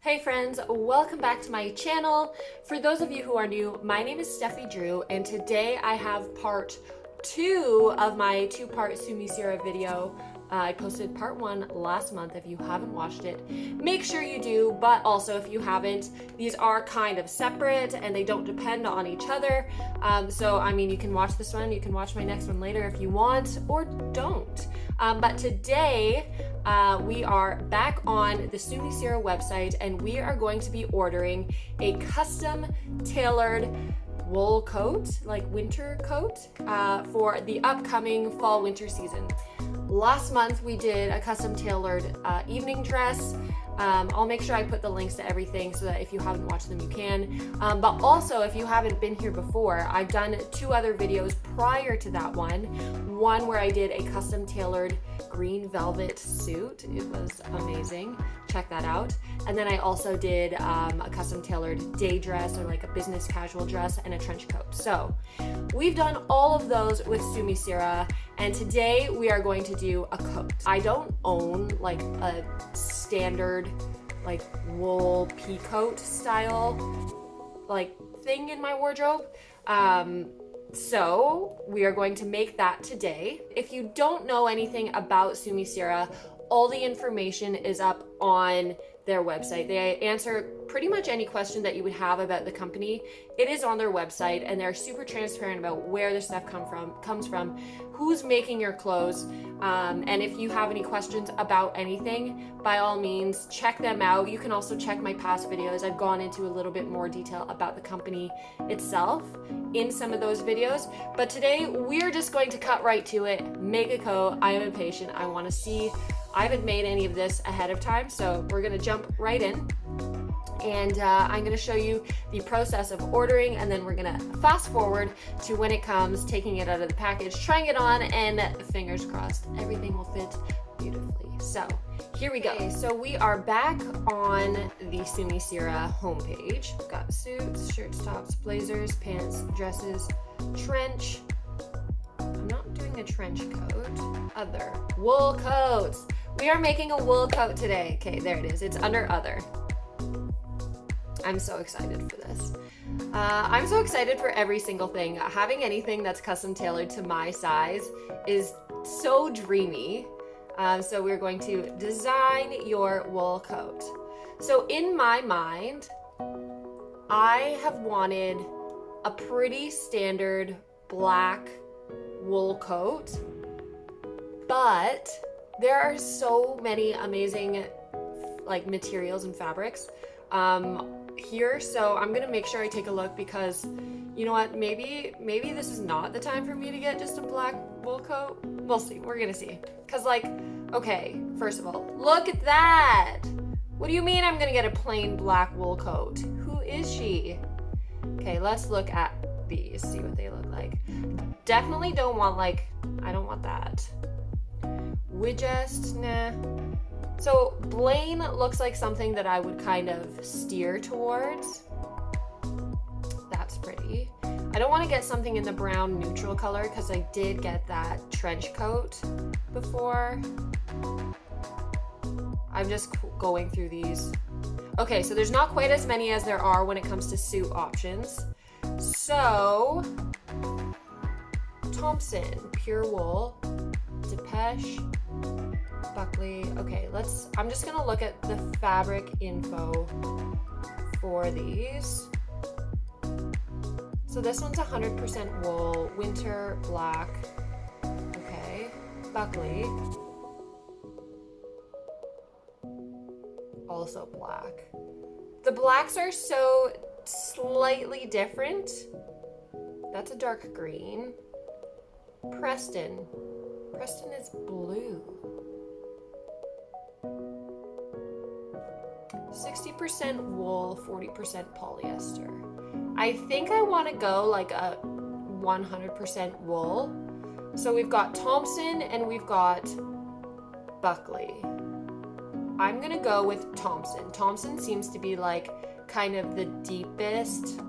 Hey friends, welcome back to my channel. For those of you who are new, my name is Steffi Drew, and today I have part 2 of my 2-part Sumissura video. I posted part 1 last month. If you haven't watched it, make sure you do, but also if you haven't, these are kind of separate and they don't depend on each other. So I mean, you can watch this one, you can watch my next one later if you want, or don't. But today, we are back on the Sumissura website and we are going to be ordering a custom tailored wool coat, like winter coat, for the upcoming fall winter season. Last month we did a custom tailored evening dress. I'll make sure I put the links to everything so that if you haven't watched them you can. But also if you haven't been here before, I've done 2 other videos prior to that one. One where I did a custom tailored green velvet suit. It was amazing. Check that out. And then I also did a custom tailored day dress, or like a business casual dress, and a trench coat. So we've done all of those with Sumissura, and today we are going to do a coat. I don't own like a standard like wool pea coat style like thing in my wardrobe. So we are going to make that today. If you don't know anything about Sumissura, all the information is up on their website. They answer pretty much any question that you would have about the company. It is on their website, and they're super transparent about where the stuff comes from, who's making your clothes, and if you have any questions about anything, by all means check them out. You can also check my past videos. I've gone into a little bit more detail about the company itself in some of those videos, but today we're just going to cut right to it, make a coat. I am impatient. I want to see. I haven't made any of this ahead of time, so we're gonna jump right in. And I'm gonna show you the process of ordering, and then we're gonna fast forward to when it comes, taking it out of the package, trying it on, and fingers crossed, everything will fit beautifully. So here we go. Okay, so we are back on the Sumissura homepage. We've got suits, shirts, tops, blazers, pants, dresses, trench. I'm not doing a trench coat. Other. Wool coats. We are making a wool coat today. Okay, there it is. It's under other. I'm so excited for this. I'm so excited for every single thing. Having anything that's custom tailored to my size is so dreamy. So we're going to design your wool coat. So in my mind, I have wanted a pretty standard black wool coat, but there are so many amazing like materials and fabrics here, so I'm gonna make sure I take a look, because you know what, maybe this is not the time for me to get just a black wool coat. We'll see. We're gonna see, because like, okay, first of all, look at that. What do you mean I'm gonna get a plain black wool coat? Who is she? Okay, let's look at these, see what they look like. Definitely don't want like, I don't want that. Widgest, nah. So Blaine looks like something that I would kind of steer towards. That's pretty. I don't want to get something in the brown neutral color, because I did get that trench coat before. I'm just going through these. Okay, so there's not quite as many as there are when it comes to suit options. So Thompson, pure wool, Depeche, Buckley. Okay, I'm just gonna look at the fabric info for these. So this one's 100% wool, winter, black. Okay, Buckley, also black. The blacks are so slightly different. That's a dark green. Preston is blue. 60% wool, 40% polyester. I think I want to go like a 100% wool. So we've got Thompson and we've got Buckley. I'm gonna go with Thompson. Thompson seems to be like kind of the deepest,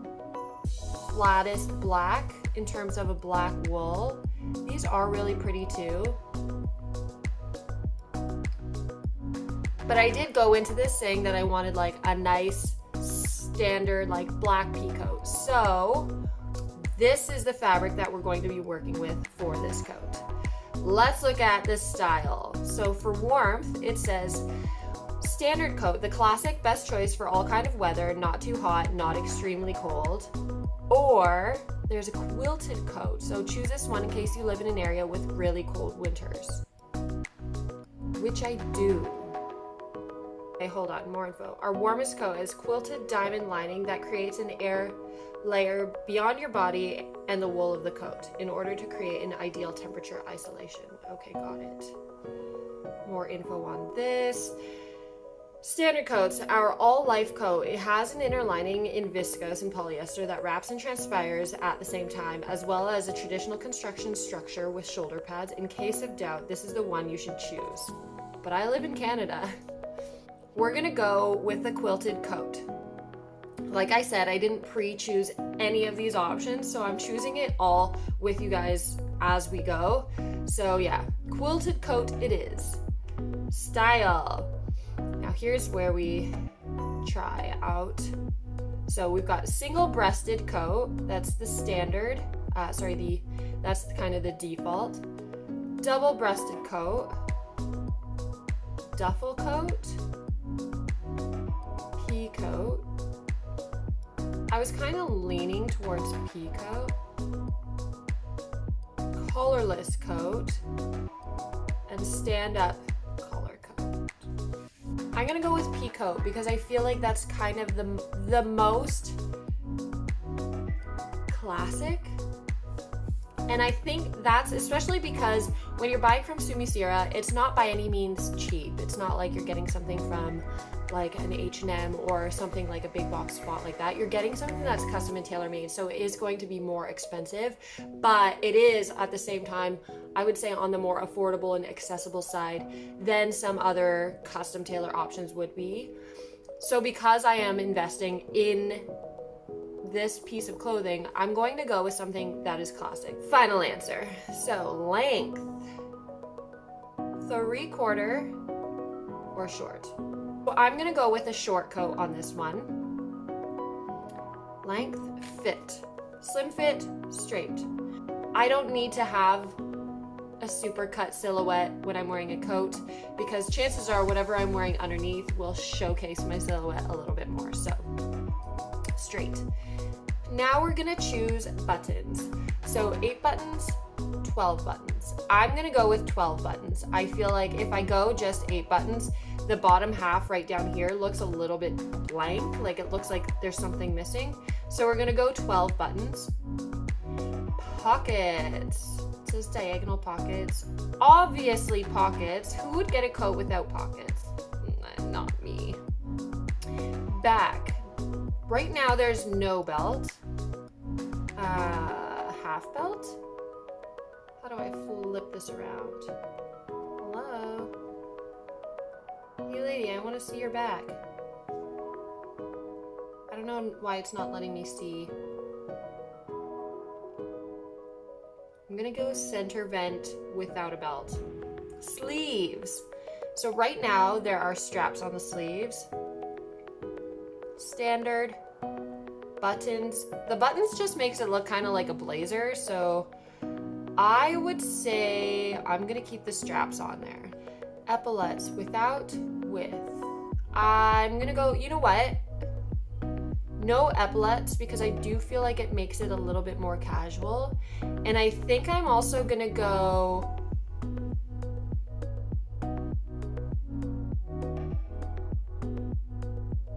flattest black in terms of a black wool. These are really pretty too. But I did go into this saying that I wanted like a nice standard like black pea coat. So this is the fabric that we're going to be working with for this coat. Let's look at this style. So for warmth, it says standard coat, the classic best choice for all kind of weather, not too hot, not extremely cold. Or there's a quilted coat. So choose this one in case you live in an area with really cold winters, which I do. Okay, hold on, more info. Our warmest coat is quilted diamond lining that creates an air layer beyond your body and the wool of the coat in order to create an ideal temperature isolation. Okay, got it. More info on this. Standard coats, our all-life coat. It has an inner lining in viscose and polyester that wraps and transpires at the same time, as well as a traditional construction structure with shoulder pads. In case of doubt, this is the one you should choose. But I live in Canada. We're gonna go with the quilted coat. Like I said, I didn't pre-choose any of these options, so I'm choosing it all with you guys as we go. So yeah, quilted coat it is. Style. Now here's where we try out. So we've got single-breasted coat. That's the standard. That's kind of the default. Double-breasted coat. Duffel coat. Pea coat. I was kind of leaning towards pea coat. Collarless coat. And stand-up collar coat. I'm gonna go with pea coat because I feel like that's kind of the most classic. And I think that's especially because when you're buying from Sumissura, it's not by any means cheap. It's not like you're getting something from like an H&M or something like a big box spot like that. You're getting something that's custom and tailor-made, so it is going to be more expensive, but it is at the same time, I would say, on the more affordable and accessible side than some other custom tailor options would be. So because I am investing in this piece of clothing, I'm going to go with something that is classic. Final answer. So length, 3/4 or short. So I'm gonna go with a short coat on this one. Length, fit, slim fit, straight. I don't need to have a super cut silhouette when I'm wearing a coat because chances are whatever I'm wearing underneath will showcase my silhouette a little bit more. So straight. Now we're gonna choose buttons. So 8 buttons, 12 buttons. I'm gonna go with 12 buttons. I feel like if I go just 8 buttons, the bottom half right down here looks a little bit blank, like it looks like there's something missing. So we're gonna go 12 buttons. Pockets. It says diagonal pockets. Obviously pockets. Who would get a coat without pockets? Not me. Back. Right now there's no belt. Half belt? How do I flip this around? Hello? Hey lady, I want to see your back. I don't know why it's not letting me see. I'm gonna go center vent without a belt. Sleeves. So right now there are straps on the sleeves. Standard. Buttons. The buttons just makes it look kind of like a blazer, so I would say I'm gonna keep the straps on there. Epaulets without width. I'm gonna go, you know what? No epaulets because I do feel like it makes it a little bit more casual. And I think I'm also gonna go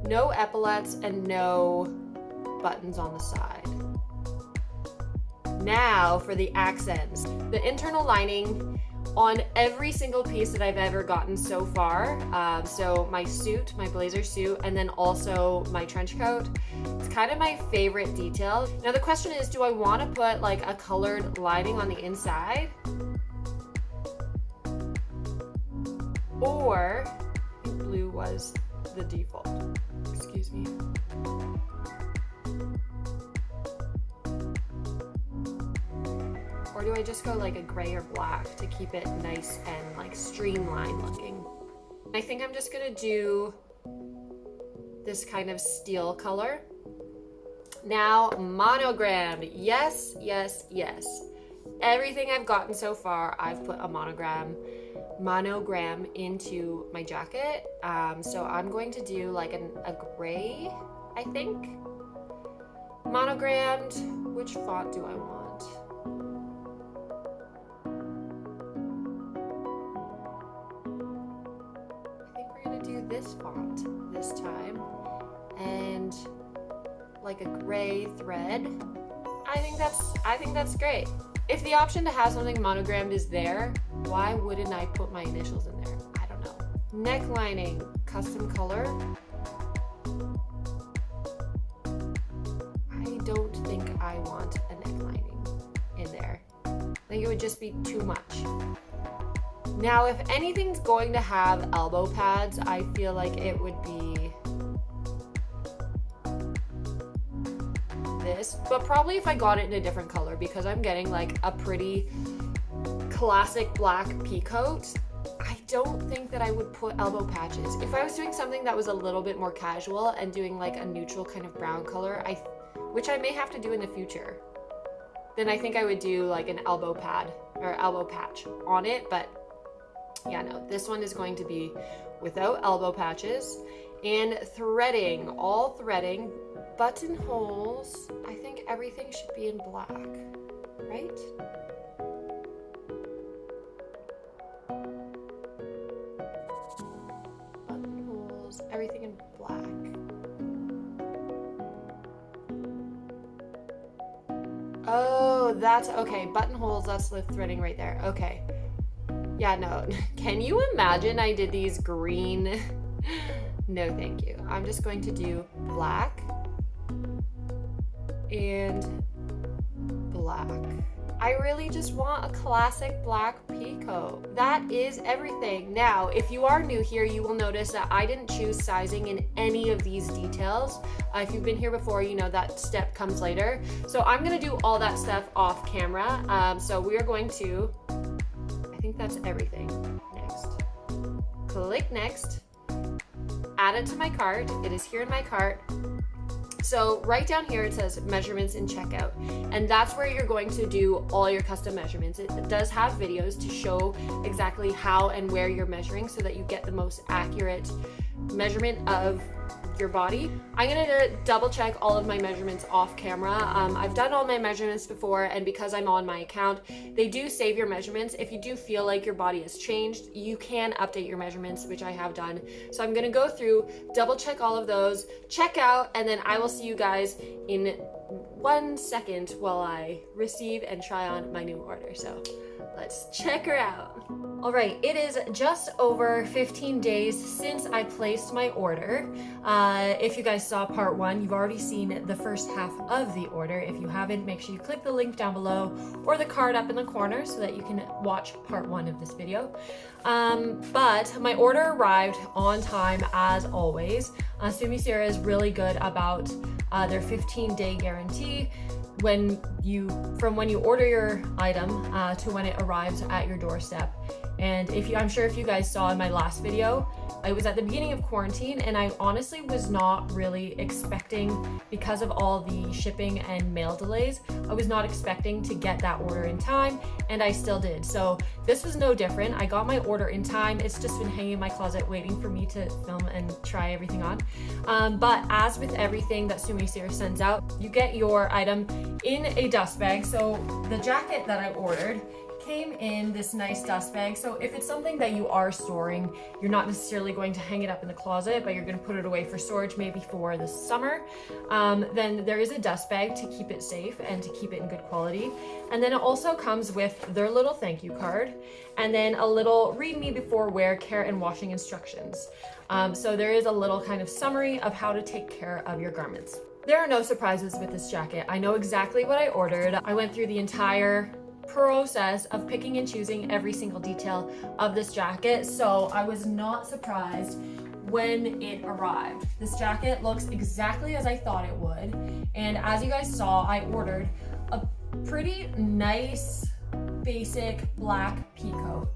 no epaulets and no buttons on the side. Now for the accents. The internal lining on every single piece that I've ever gotten so far. So my suit, my blazer suit, and then also my trench coat. It's kind of my favorite detail. Now the question is, do I want to put like a colored lining on the inside? Or blue was the default. Excuse me. Or do I just go like a gray or black to keep it nice and like streamlined looking? I think I'm just gonna do this kind of steel color. Now, monogrammed. Yes, yes, yes. Everything I've gotten so far, I've put a monogram into my jacket. So I'm going to do like a gray, I think. Monogrammed. Which font do I want? I think we're gonna do this font this time. And like a gray thread. I think that's great. If the option to have something monogrammed is there, why wouldn't I put my initials in there? I don't know. Neck lining, custom color. I don't think I want a neck lining in there. I think it would just be too much. Now, if anything's going to have elbow pads, I feel like it would be this, but probably if I got it in a different color, because I'm getting like a pretty classic black pea coat. I don't think that I would put elbow patches. If I was doing something that was a little bit more casual and doing like a neutral kind of brown color, which I may have to do in the future, then I think I would do like an elbow pad or elbow patch on it. But yeah, no, this one is going to be without elbow patches. And threading, all threading. Buttonholes, I think everything should be in black, right? Buttonholes, everything in black. Oh, that's okay. Buttonholes, that's the threading right there. Okay. Yeah, no. Can you imagine I did these green? No, thank you. I'm just going to do black and black. I really just want a classic black peacoat. That is everything. Now, if you are new here, you will notice that I didn't choose sizing in any of these details. If you've been here before, you know that step comes later. So I'm gonna do all that stuff off camera. So we are going to, I think that's everything. Next. Click next. Add it to my cart. It is here in my cart. So right down here it says measurements and checkout, and that's where you're going to do all your custom measurements. It does have videos to show exactly how and where you're measuring so that you get the most accurate measurement of your body. I'm gonna double check all of my measurements off camera. I've done all my measurements before, and because I'm on my account, they do save your measurements. If you do feel like your body has changed, you can update your measurements, which I have done. So I'm gonna go through, double check all of those, check out, and then I will see you guys in 1 second while I receive and try on my new order. So let's check her out. All right, it is just over 15 days since I placed my order. If you guys saw part 1, you've already seen the first half of the order. If you haven't, make sure you click the link down below or the card up in the corner so that you can watch part 1 of this video. But my order arrived on time as always. Sumissura is really good about their 15-day guarantee. From when you order your item to when it arrives at your doorstep. And I'm sure if you guys saw in my last video, I was at the beginning of quarantine, and I honestly was not really expecting, because of all the shipping and mail delays, I was not expecting to get that order in time, and I still did. So this was no different. I got my order in time. It's just been hanging in my closet waiting for me to film and try everything on. But as with everything that Sumissura sends out, you get your item in a dust bag. So the jacket that I ordered came in this nice dust bag. So if it's something that you are storing, you're not necessarily going to hang it up in the closet, but you're going to put it away for storage, maybe for the summer, then there is a dust bag to keep it safe and to keep it in good quality. And then it also comes with their little thank you card, and then a little read me before wear care and washing instructions. So there is a little kind of summary of how to take care of your garments. There are no surprises with this jacket. I know exactly what I ordered. I went through the entire process of picking and choosing every single detail of this jacket, so I was not surprised when it arrived. This jacket looks exactly as I thought it would, and as you guys saw, I ordered a pretty nice basic black peacoat.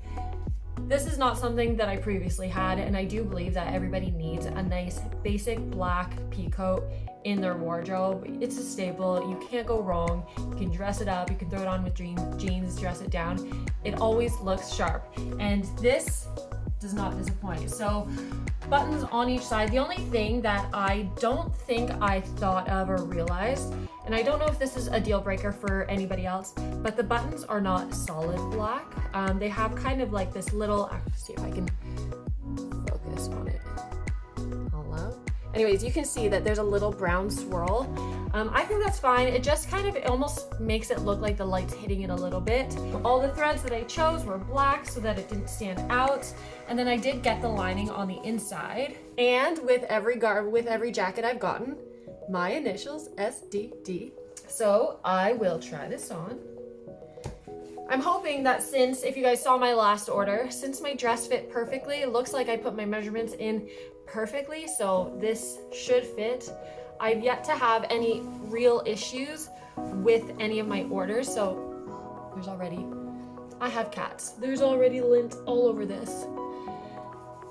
This is not something that I previously had, and I do believe that everybody needs a nice basic black pea coat in their wardrobe. It's a staple. You can't go wrong. You can dress it up. You can throw it on with jeans, dress it down. It always looks sharp, and this does not disappoint. So buttons on each side. The only thing that I don't think I thought of or realized, and I don't know if this is a deal breaker for anybody else, but the buttons are not solid black. They have kind of like this little, let's see if I can focus on it. Hello? Anyways, you can see that there's a little brown swirl. I think that's fine. It just kind of almost makes it look like the light's hitting it a little bit. All the threads that I chose were black so that it didn't stand out. And then I did get the lining on the inside. And with every jacket I've gotten, my initials, SDD. So I will try this on. I'm hoping that since, if you guys saw my last order, since my dress fit perfectly, it looks like I put my measurements in perfectly, so this should fit. I've yet to have any real issues with any of my orders, so I have cats. There's already lint all over this.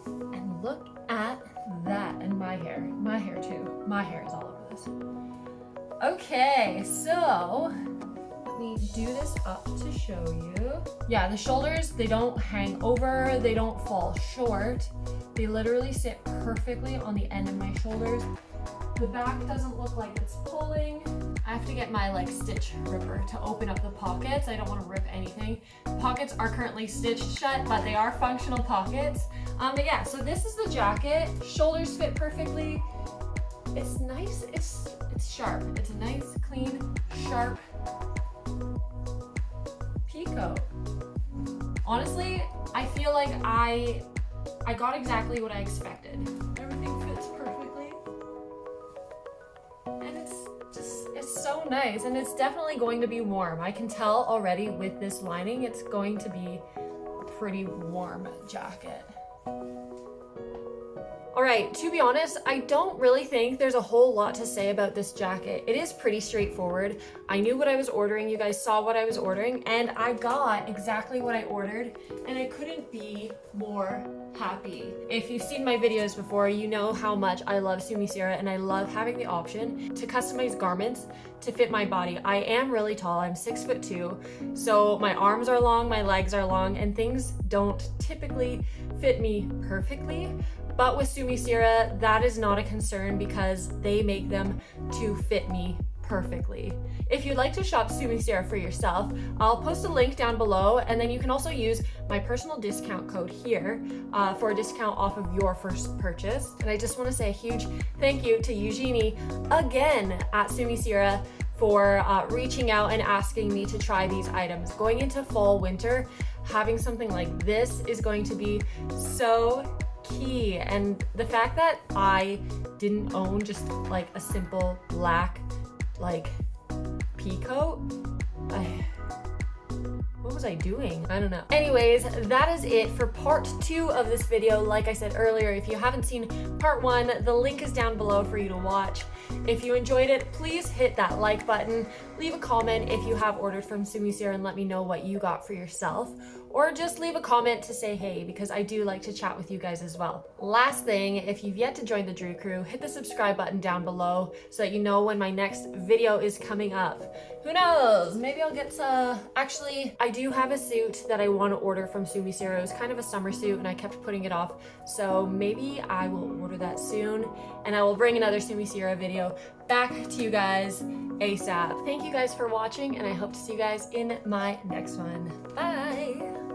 And look at that, and my hair too. My hair is all over this. Okay, so let me do this up to show you. Yeah, the shoulders, they don't hang over, they don't fall short. They literally sit perfectly on the end of my shoulders. The back doesn't look like it's pulling. I have to get my like stitch ripper to open up the pockets. I don't want to rip anything. The pockets are currently stitched shut, but they are functional pockets. But yeah, so this is the jacket. Shoulders fit perfectly. It's nice, it's sharp. It's a nice, clean, sharp pea coat. Honestly, I feel like I got exactly what I expected. Everything fits perfectly. And it's so nice, and it's definitely going to be warm. I can tell already with this lining, it's going to be a pretty warm jacket. All right, to be honest, I don't really think there's a whole lot to say about this jacket. It is pretty straightforward. I knew what I was ordering. You guys saw what I was ordering, and I got exactly what I ordered, and I couldn't be more happy. If you've seen my videos before, you know how much I love Sumissura, and I love having the option to customize garments to fit my body. I am really tall. I'm 6'2", so my arms are long, my legs are long, and things don't typically fit me perfectly. But with Sumissura, that is not a concern because they make them to fit me perfectly. If you'd like to shop Sumissura for yourself, I'll post a link down below, and then you can also use my personal discount code here for a discount off of your first purchase. And I just want to say a huge thank you to Eugenie again at Sumissura for reaching out and asking me to try these items. Going into fall, winter, having something like this is going to be so key. And the fact that I didn't own just like a simple black like pea coat, what was I doing? I don't know. Anyways, that is it for part 2 of this video. Like I said earlier, if you haven't seen part 1, the link is down below for you to watch. If you enjoyed it, please hit that like button. Leave a comment if you have ordered from Sumissura and let me know what you got for yourself. Or just leave a comment to say hey, because I do like to chat with you guys as well. Last thing, if you've yet to join the Drew Crew, hit the subscribe button down below so that you know when my next video is coming up. Who knows? Maybe I'll get to... Actually, I do have a suit that I want to order from Sumissura. It was kind of a summer suit and I kept putting it off. So maybe I will order that soon and I will bring another Sumissura video back to you guys ASAP. Thank you guys for watching, and I hope to see you guys in my next one. Bye!